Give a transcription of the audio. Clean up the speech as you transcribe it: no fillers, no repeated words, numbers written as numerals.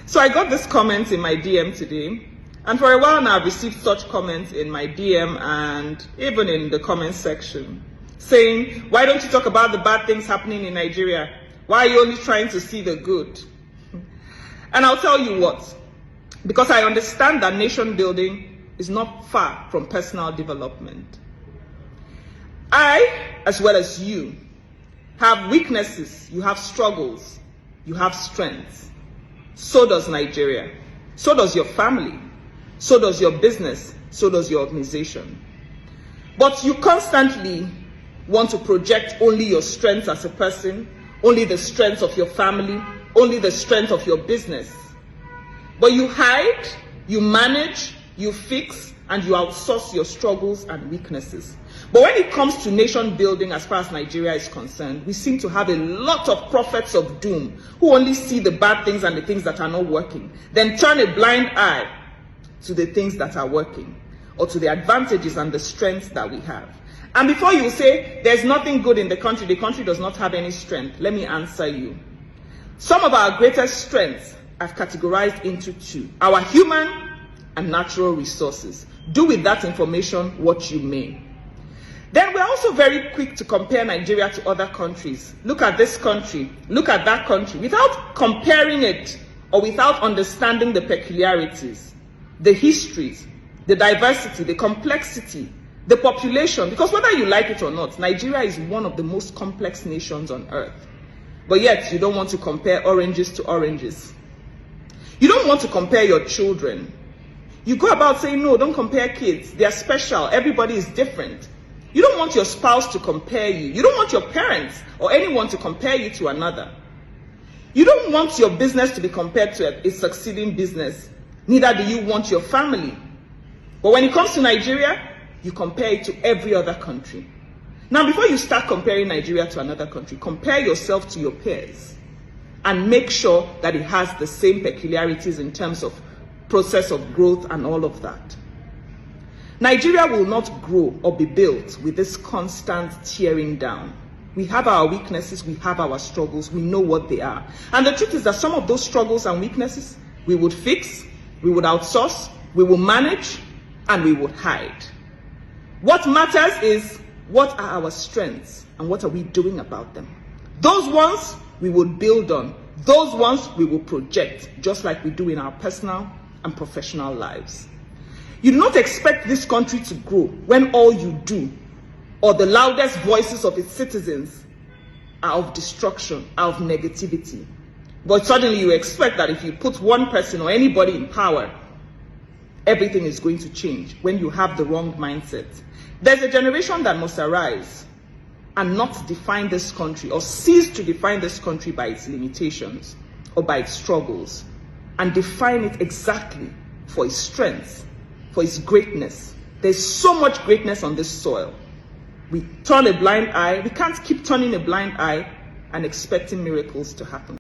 So I got this comment in my DM today, and for a while now I've received such comments in my DM and even in the comment section, saying, why don't you talk about the bad things happening in Nigeria? Why are you only trying to see the good? And I'll tell you what, because I understand that nation building is not far from personal development. I, as well as you, have weaknesses, you have struggles, you have strengths. So does Nigeria. So does your family. So does your business. So does your organization. But you constantly want to project only your strengths as a person, only the strengths of your family, only the strength of your business. But you hide, you manage, you fix, and you outsource your struggles and weaknesses. But when it comes to nation building, as far as Nigeria is concerned, we seem to have a lot of prophets of doom who only see the bad things and the things that are not working, then turn a blind eye to the things that are working, or to the advantages and the strengths that we have. And before you say, there's nothing good in the country does not have any strength, let me answer you. Some of our greatest strengths I've categorized into two: our human and natural resources. Do with that information what you may. Then we're also very quick to compare Nigeria to other countries. Look at this country, look at that country, without comparing it or without understanding the peculiarities, the histories, the diversity, the complexity, the population. Because whether you like it or not, Nigeria is one of the most complex nations on earth. But yet you don't want to compare oranges to oranges. You don't want to compare your children. You go about saying, no, don't compare kids. They are special. Everybody is different. You don't want your spouse to compare you. You don't want your parents or anyone to compare you to another. You don't want your business to be compared to a succeeding business. Neither do you want your family. But when it comes to Nigeria, you compare it to every other country. Now, before you start comparing Nigeria to another country, compare yourself to your peers and make sure that it has the same peculiarities in terms of process of growth and all of that. Nigeria will not grow or be built with this constant tearing down. We have our weaknesses, we have our struggles, we know what they are. And the truth is that some of those struggles and weaknesses we would fix, we would outsource, we will manage, and we would hide. What matters is, what are our strengths and what are we doing about them? Those ones we will build on. Those ones we will project, just like we do in our personal and professional lives. You do not expect this country to grow when all you do, or the loudest voices of its citizens, are of destruction, are of negativity. But suddenly you expect that if you put one person or anybody in power, everything is going to change, when you have the wrong mindset. There's a generation that must arise and not define this country or cease to define this country by its limitations or by its struggles, and define it exactly for its strengths, for its greatness. There's so much greatness on this soil. We turn a blind eye. We can't keep turning a blind eye and expecting miracles to happen.